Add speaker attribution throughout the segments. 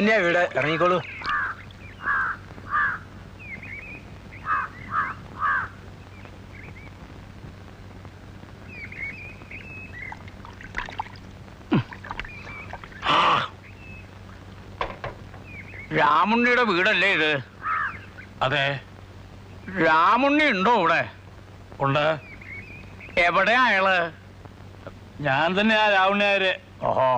Speaker 1: തന്നെയാ വീട്, ഇറങ്ങിക്കോളൂ. രാമുണ്ണിയുടെ വീടല്ലേ ഇത്?
Speaker 2: അതെ.
Speaker 1: രാമുണ്ണി ഉണ്ടോ ഇവിടെ?
Speaker 2: ഉണ്ട്.
Speaker 1: എവിടെയാ അയാള്?
Speaker 2: ഞാൻ തന്നെയാ രാവുണ്ണിയാര്.
Speaker 1: ഓഹോ.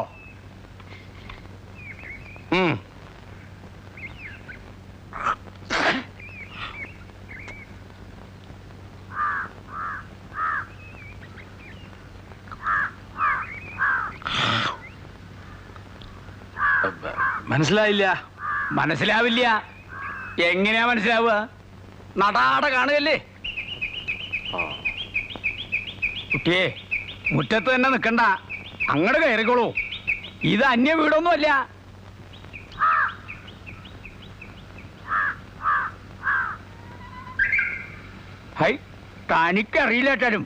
Speaker 2: മനസ്സിലായില്ല.
Speaker 1: മനസ്സിലാവില്ല. എങ്ങനെയാ മനസ്സിലാവുക? നടാടെ കാണുകയല്ലേ. കുട്ടിയെ, മുറ്റത്ത് തന്നെ നിൽക്കണ്ട, അങ്ങോട്ട് കയറിക്കോളൂ. ഇത് അന്യ വീടൊന്നുമല്ല. ഹൈ, തനിക്കറിയില്ലേറ്റാലും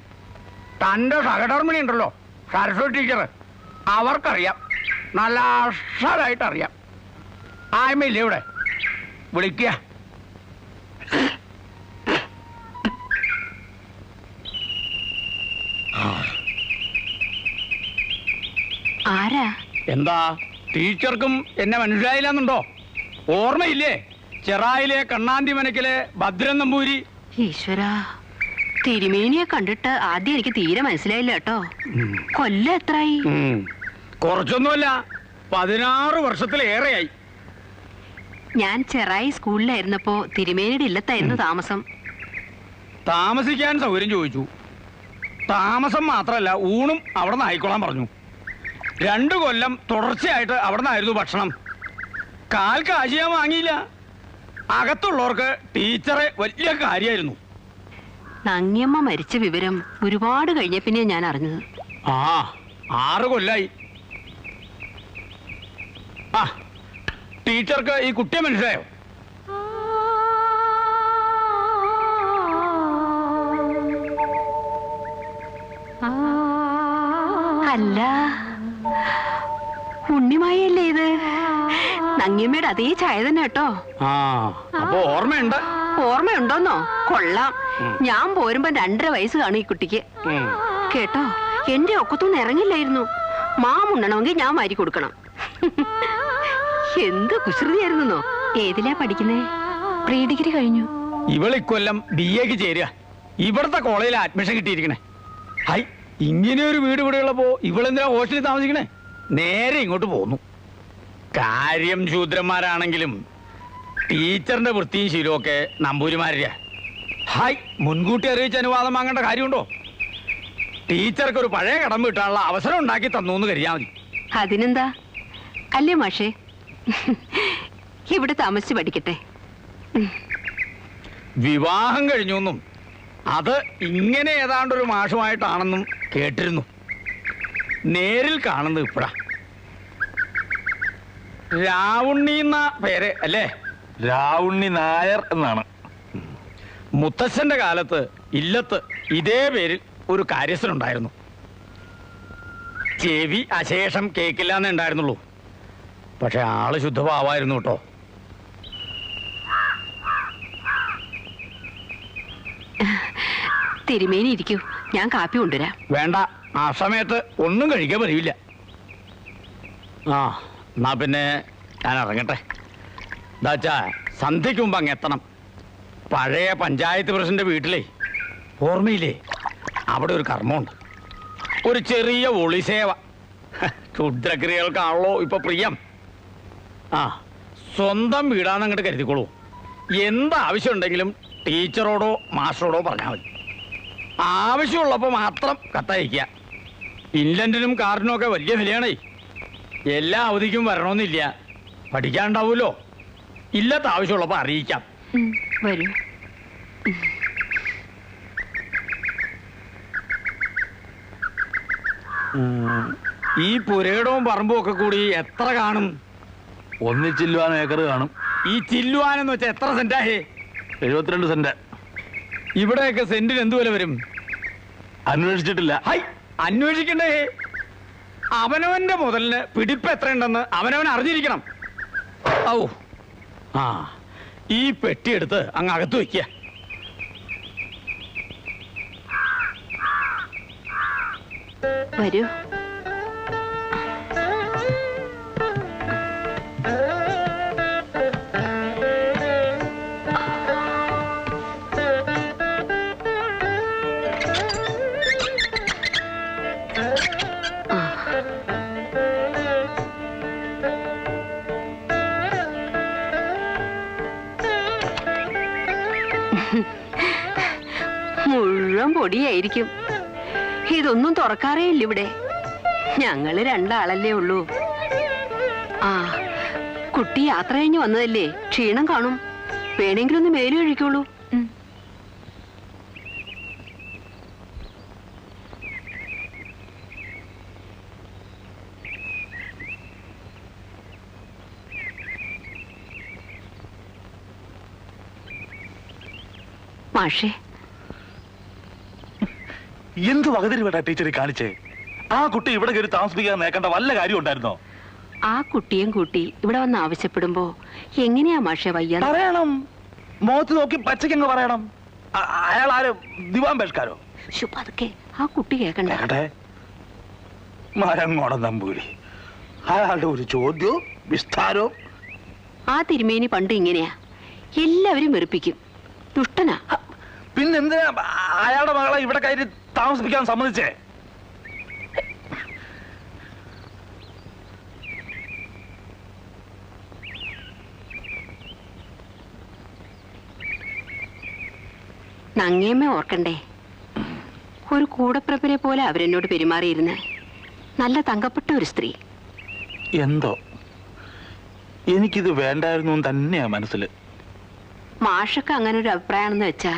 Speaker 1: തൻ്റെ സഹധർമ്മിണി ഉണ്ടല്ലോ, സരസ്വതി ടീച്ചർ, അവർക്കറിയാം, നല്ല അക്ഷരായിട്ടറിയാം. ആയ്മയില്ലേ ഇവിടെ? വിളിക്കുക.
Speaker 3: ആരാ?
Speaker 1: എന്താ, ടീച്ചർക്കും എന്നെ മനസ്സിലായില്ലെന്നുണ്ടോ? ഓർമ്മയില്ലേ? ചെറായിലെ കണ്ണാന്തി മനക്കിലെ ഭദ്രൻ നമ്പൂരി.
Speaker 3: ഈശ്വരാ, തിരുമേനിയെ കണ്ടിട്ട് ആദ്യം എനിക്ക് തീരെ മനസ്സിലായില്ല കേട്ടോ. കൊല്ലം എത്രയായി?
Speaker 1: കുറച്ചൊന്നുമല്ല, 16 വർഷത്തിലേറെയായി.
Speaker 3: ഞാൻ ചെറായി സ്കൂളിലായിരുന്നപ്പോ തിരുമേനിയുടെ ഇല്ലത്തായിരുന്നു താമസം.
Speaker 1: താമസിക്കാൻ സൗകര്യം ചോദിച്ചു. താമസം മാത്രമല്ല, ഊണും അവിടെ നിന്ന് ആയിക്കോളാൻ പറഞ്ഞു. 2 കൊല്ലം തുടർച്ചയായിട്ട് അവിടെ നിന്നായിരുന്നു ഭക്ഷണം. കാൽ കാശ് ഞാൻ വാങ്ങിയില്ല. അകത്തുള്ളവർക്ക് ടീച്ചറെ വലിയ കാര്യമായിരുന്നു.
Speaker 3: നങ്ങിയമ്മ മരിച്ച വിവരം ഒരുപാട് കഴിഞ്ഞ പിന്നെ ഞാൻ അറിഞ്ഞത്.
Speaker 1: 6 കൊല്ലായി. ടീച്ചർക്ക് ഈ കുട്ടിയെ മനസ്സിലായോ?
Speaker 3: അല്ല, ഉണ്ണിമായല്ലേ ഇത്? നങ്ങിയമ്മയുടെ അതേ ചായ തന്നെ കേട്ടോ.
Speaker 1: അപ്പൊ ഓർമ്മയുണ്ട്.
Speaker 3: ഓർമ്മയുണ്ടോന്നോ? കൊള്ളാം. ഞാൻ പോരുമ്പോ 2.5 വയസ്സ് കാണും ഈ കുട്ടിക്ക്. കേട്ടോ, എന്റെ ഒക്കത്തൊന്നും ഇറങ്ങില്ലായിരുന്നു. മാമുണ്ണണമെങ്കിൽ ഞാൻ വാരി കൊടുക്കണം. എന്ത് കുസൃതിയായിരുന്നോ. ഏതിലാ പഠിക്കുന്നേ? പ്രീ ഡിഗ്രി കഴിഞ്ഞു.
Speaker 1: ഇവളിക്കൊല്ലം BA ചേരുക. ഇവിടുത്തെ കോളേജിൽ അഡ്മിഷൻ കിട്ടിയിരിക്കണേ. ഹൈ, ഇങ്ങനെ ഒരു വീട് ഇവിടെ ഉള്ളപ്പോ ഇവളെന്തിനാ ഹോസ്റ്റലിൽ താമസിക്കണേ? നേരെ ഇങ്ങോട്ട് പോന്നു. കാര്യം ശൂദ്രന്മാരാണെങ്കിലും ടീച്ചറിന്റെ വൃത്തിയും ശീലവും ഒക്കെ നമ്പൂരിമാരുടെ. ഹായ്, മുൻകൂട്ടി അറിയിച്ച് അനുവാദം വാങ്ങേണ്ട കാര്യമുണ്ടോ? ടീച്ചർക്ക് ഒരു പഴയ കടം വീട്ടാനുള്ള അവസരം ഉണ്ടാക്കി തന്നു എന്ന് കരുതിയാൽ മതി.
Speaker 3: അതിനെന്താ? അല്ലേ മാഷേ, ഇവിടെ താമസിച്ച് പഠിക്കട്ടെ.
Speaker 1: വിവാഹം കഴിഞ്ഞൊന്നും അത് ഇങ്ങനെ ഏതാണ്ടൊരു മാഷുമായിട്ടാണെന്നും കേട്ടിരുന്നു. നേരിൽ കാണുന്നത് ഇപ്പഴാ. രാവുണ്ണി എന്ന പേര് അല്ലേ?
Speaker 2: രാവുണ്ണി നായർ എന്നാണ്.
Speaker 1: മുത്തച്ഛന്റെ കാലത്ത് ഇല്ലത്ത് ഇതേ പേരിൽ ഒരു കാര്യസ്ഥനുണ്ടായിരുന്നു. ചെവി അശേഷം കേക്കില്ല എന്നേ ഉണ്ടായിരുന്നുള്ളൂ. പക്ഷെ ആള് ശുദ്ധഭാവായിരുന്നു കേട്ടോ.
Speaker 3: തിരുമേനി ഇരിക്കൂ, ഞാൻ കാപ്പി കൊണ്ടുവരാം.
Speaker 1: വേണ്ട, ആ സമയത്ത് ഒന്നും കഴിക്കാൻ പറ്റില്ല. എന്നാ പിന്നെ ഞാൻ ഇറങ്ങട്ടെ. എന്താച്ചാ സന്ധ്യയ്ക്ക് മുമ്പ് അങ്ങ് എത്തണം. പഴയ പഞ്ചായത്ത് പ്രസിഡന്റ് വീട്ടിലേ, ഓർമ്മയില്ലേ? അവിടെ ഒരു കർമ്മമുണ്ട്, ഒരു ചെറിയ ഒളിസേവ. ക്ഷുദ്രക്രിയകൾക്കാണല്ലോ ഇപ്പൊ പ്രിയം. സ്വന്തം വീടാന്ന് അങ്ങോട്ട് കരുതിക്കോളൂ. എന്താവശ്യം ഉണ്ടെങ്കിലും ടീച്ചറോടോ മാസ്റ്ററോടോ പറഞ്ഞാൽ മതി. ആവശ്യമുള്ളപ്പോൾ മാത്രം കത്തയക്കുക. ഇൻലൻഡിനും കാറിനും ഒക്കെ വലിയ വിലയാണേ. എല്ലാ അവധിക്കും വരണമെന്നില്ല. പഠിക്കാനുണ്ടാവുമല്ലോ. ഇല്ലാത്ത ആവശ്യമുള്ളപ്പോൾ അറിയിക്കാം.
Speaker 3: വരൂ.
Speaker 1: ഈ പുരയിടവും പറമ്പും ഒക്കെ കൂടി എത്ര കാണും?
Speaker 2: ഒന്നിച്ചില്ലുവാൻ ഏക്കർ കാണും.
Speaker 1: ഈ ചില്ലുവാനെന്ന് വെച്ചാൽ എത്ര സെന്റാഹേ?
Speaker 2: 72 സെന്റ്.
Speaker 1: ഇവിടെയൊക്കെ സെന്റിന് എന്ത് വില വരും?
Speaker 2: അന്വേഷിച്ചിട്ടില്ല.
Speaker 1: ഹൈ, അന്വേഷിക്കണ്ടേ? അവനവന്റെ മുതലിന് പിടിപ്പ് എത്രയുണ്ടെന്ന് അവനവൻ അറിഞ്ഞിരിക്കണം. ഔ ആ ഈ പെട്ടി എടുത്ത് അങ്ങ് അകത്ത് വെക്കുക.
Speaker 3: വരൂ. മുഴുവൻ പൊടിയായിരിക്കും. ഇതൊന്നും തുറക്കാറേ ഇല്ല ഇവിടെ. ഞങ്ങള് രണ്ടാളല്ലേ ഉള്ളൂ. ആ കുട്ടി യാത്ര കഴിഞ്ഞ് വന്നതല്ലേ, ക്ഷീണം കാണും. വേണമെങ്കിലും ഒന്ന് മേല് കഴിക്കുള്ളൂ. മാഷേ,
Speaker 2: എന്ത് വകതിരി വേണ്ട ടീച്ചർ കാണിച്ചേ? ആ കുട്ടി ഇവിടെ കയറി താമസിപ്പിക്കാൻ നേക്കേണ്ട വല്ല കാര്യം ഉണ്ടായിരുന്നോ?
Speaker 3: ആ കുട്ടിയും കൂട്ടി ഇവിടെ വന്ന് ആവശ്യപ്പെടുമ്പോ എങ്ങനെയാ മാഷേ വയ്യ?
Speaker 2: പറയണം, മുഖത്ത് നോക്കി പച്ചക്കങ്ങ് പറയണം. അയാൾ ആര്, ദിവാൻ ബേഷ്കാരോ?
Speaker 3: അതൊക്കെ ആ കുട്ടി കേക്കണ്ടേ?
Speaker 2: മരങ്ങോടം നമ്പൂരി, അയാളുടെ ഒരു ചോദ്യവും വിസ്താരവും.
Speaker 3: ആ തിരുമേനി പണ്ട് ഇങ്ങനെയാ, എല്ലാവരും വെറുപ്പിക്കും. ദുഷ്ടനാ.
Speaker 2: പിന്നെന്തിനാ അയാളുടെ മകളെ ഇവിടെ കയറി താമസിപ്പിക്കാൻ സമ്മതിച്ചേ?
Speaker 3: നങ്ങേമ്മ ഓർക്കണ്ടേ, ഒരു കൂടപ്പിറപ്പിനെ പോലെ അവരെന്നോട് പെരുമാറിയിരുന്നെ. നല്ല തങ്കപ്പെട്ട ഒരു സ്ത്രീ.
Speaker 2: എന്തോ എനിക്കിത് വേണ്ടായിരുന്നു തന്നെയാ മനസ്സിൽ.
Speaker 3: മാഷക്ക് അങ്ങനെ ഒരു അഭിപ്രായമാണെന്ന് വെച്ചാ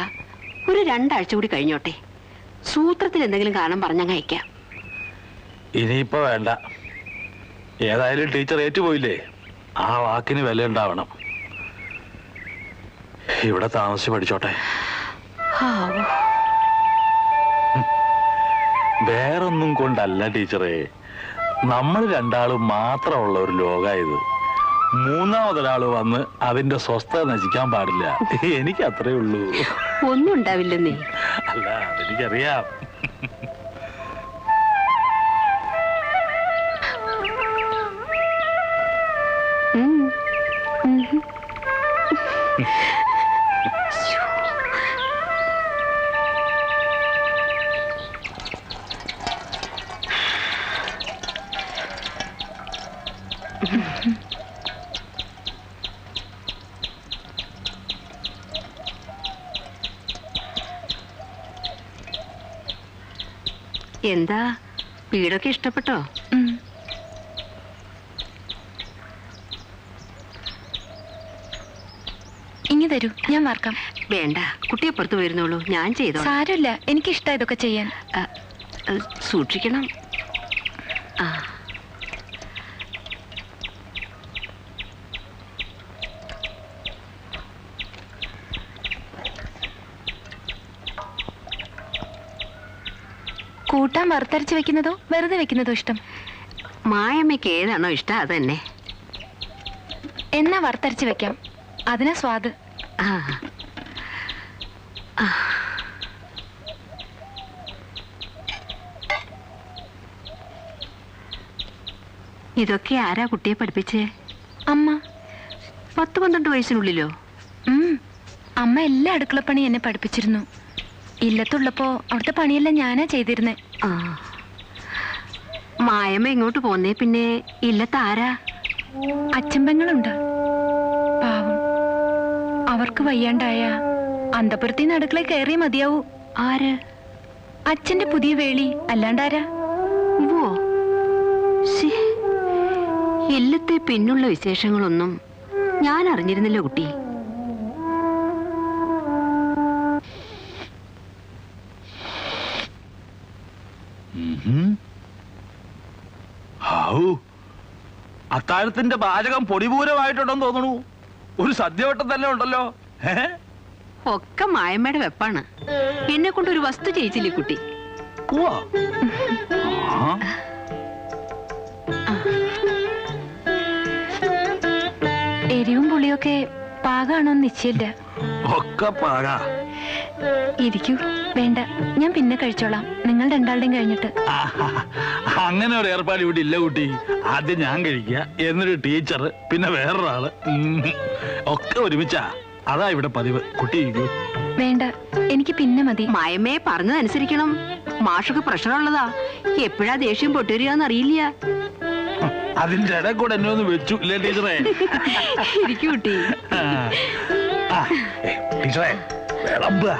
Speaker 3: ഒരു 2 ആഴ്ച കൂടി കഴിഞ്ഞോട്ടെ. സൂത്രത്തിൽ എന്തെങ്കിലും കാരണം പറഞ്ഞങ്ങ് അയക്കാം.
Speaker 2: ഇനിയിപ്പോ വേണ്ട. ഏതായാലും ടീച്ചർ ഏറ്റുപോയില്ലേ, ആ വാക്കിന് വില ഉണ്ടാവണം. ഇവിടെ താമസിച്ച് പഠിച്ചോട്ടെ. വേറൊന്നും കൊണ്ടല്ല ടീച്ചറെ, നമ്മൾ രണ്ടാളും മാത്രമുള്ള ഒരു ലോകായത്. മൂന്നാമതൊരാള് വന്ന് അതിന്റെ സ്വസ്ഥത നശിക്കാൻ പാടില്ല. എനിക്ക് അത്രേ ഉള്ളൂ.
Speaker 3: ഒന്നും ഉണ്ടാവില്ലെന്നേ.
Speaker 2: അല്ല, അതെനിക്കറിയാം.
Speaker 3: എന്താ വീടൊക്കെ ഇഷ്ടപ്പെട്ടോ?
Speaker 4: ഇങ്ങി തരൂ, ഞാൻ വാർക്കാം.
Speaker 3: വേണ്ട, കുട്ടിയെ പുറത്ത് പോയിരുന്നുള്ളൂ, ഞാൻ ചെയ്തോ.
Speaker 4: സാരമില്ല, എനിക്കിഷ്ടം ഇതൊക്കെ ചെയ്യാൻ.
Speaker 3: സൂക്ഷിക്കണം.
Speaker 4: കൂട്ടാൻ വറുത്തരച്ച് വെക്കുന്നതോ വെറുതെ വെക്കുന്നതോ ഇഷ്ടം?
Speaker 3: മായമ്മയ്ക്ക് ഏതാണോ ഇഷ്ടം അത് തന്നെ.
Speaker 4: എന്നാ വറുത്തരച്ച് വെക്കാം, അതിനാ സ്വാദ്.
Speaker 3: ഇതൊക്കെ ആരാ കുട്ടിയെ പഠിപ്പിച്ചേ?
Speaker 4: അമ്മ.
Speaker 3: 10-12 വയസ്സിനുള്ളിലോ?
Speaker 4: അമ്മ എല്ലാ അടുക്കളപ്പണി എന്നെ പഠിപ്പിച്ചിരുന്നു. ഇല്ലത്തുള്ളപ്പോ അവിടുത്തെ പണിയെല്ലാം ഞാനാ ചെയ്തിരുന്നേ.
Speaker 3: മായമ്മ ഇങ്ങോട്ട് പോന്നേ പിന്നെ ഇല്ലത്താരാ?
Speaker 4: അച്ഛമ്പങ്ങളുണ്ട്, പാവം. അവർക്ക് വയ്യാണ്ടായ അന്തപുരത്തിന്ന് അടുക്കള കയറി മതിയാവൂ.
Speaker 3: ആര്?
Speaker 4: അച്ഛന്റെ പുതിയ വേളി, അല്ലാണ്ടാരാ?
Speaker 3: ഓ, ഇല്ലത്തെ പിന്നുള്ള വിശേഷങ്ങളൊന്നും ഞാൻ അറിഞ്ഞിരുന്നില്ല കുട്ടി.
Speaker 2: അത്താഴത്തിന്റെ പാചകം പൊടിപൂരമായിട്ടുണ്ടെന്ന് തോന്നുന്നു. ഒരു സദ്യവട്ടം തന്നെ ഉണ്ടല്ലോ.
Speaker 3: ഒക്കെ മായമ്മയുടെ വെപ്പാണ്. എന്നെ കൊണ്ട് ഒരു വസ്തു ചെയ്യിച്ചില്ലേ കുട്ടി?
Speaker 4: എരിവും പുളിയൊക്കെ പാകാണോന്ന് നിശ്ചയില്ല.
Speaker 2: ഒക്കെ പാകാ.
Speaker 4: ഇരിക്കൂ. വേണ്ട, ഞാൻ പിന്നെ കഴിച്ചോളാം, നിങ്ങൾ രണ്ടാളുടെയും കഴിഞ്ഞിട്ട്.
Speaker 2: അങ്ങനെ ഒരു ഏർപ്പാട് ഇവിടെ ഇല്ല കുട്ടി. ആദ്യം ഞാൻ കഴിക്കുക, എന്നൊരു ടീച്ചർ, പിന്നെ വേറൊരാള്, ഒക്കെ ഒരുമിച്ചാ. അതാ ഇവിടെ പതിവ്. കുട്ടി ഇരിക്കൂ.
Speaker 4: വേണ്ട, എനിക്ക് പിന്നെ മതി.
Speaker 3: മയമേ പറഞ്ഞതനുസരിക്കണം. മാഷൊക്കെ പ്രഷറുള്ളതാ. എപ്പോഴാ ദേഷ്യം പൊട്ടുവരികയെന്ന് അറിയില്ല.
Speaker 2: അതിന്റെ ഇട കൂടെ എന്നെ ഒന്ന് വെച്ചു ഇല്ലേ ടീച്ചറെ?
Speaker 3: ഇരിക്കൂ കുട്ടി.
Speaker 2: ടീച്ചറെ വിളമ്പുക.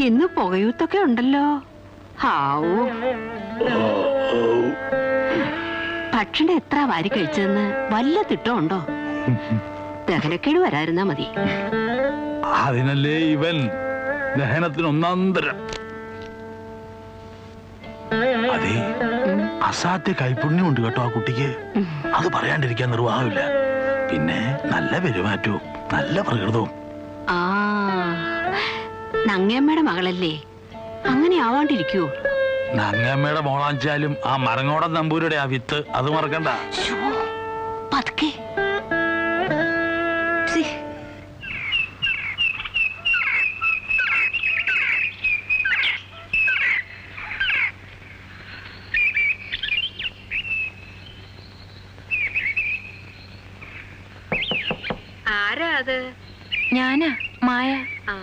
Speaker 3: ഇന്ന് പുകയൂത്തൊക്കെ ഉണ്ടല്ലോ. ഹാവൂ, ഭക്ഷണം എത്ര വാരി കഴിച്ചതെന്ന് വല്ല തിട്ടമുണ്ടോ? ദഹനക്കേട് വരാതിരുന്നാ മതി.
Speaker 2: അതിനല്ലേ ഇവൻ ദഹനത്തിന് ഒന്നാന്തരം. അതെ, അസാധ്യ കൈപുണ്യമുണ്ട് കേട്ടോ ആ കുട്ടിക്ക്. അത് പറയാണ്ടിരിക്കാൻ നിർവാഹമില്ല. പിന്നെ നല്ല പെരുമാറ്റവും നല്ല പ്രകൃതവും.
Speaker 3: ആ, നങ്ങമ്മയുടെ മകളല്ലേ, അങ്ങനെ ആവാണ്ടിരിക്കൂ.
Speaker 2: നങ്ങമ്മയുടെ മോളാച്ചാലും ആ മരങ്ങോടൻ നമ്പൂരുടെ ആ വിത്ത് അത് മറക്കണ്ട.
Speaker 3: പതുക്കെ.
Speaker 4: ഞാനാ മായ.
Speaker 3: ആ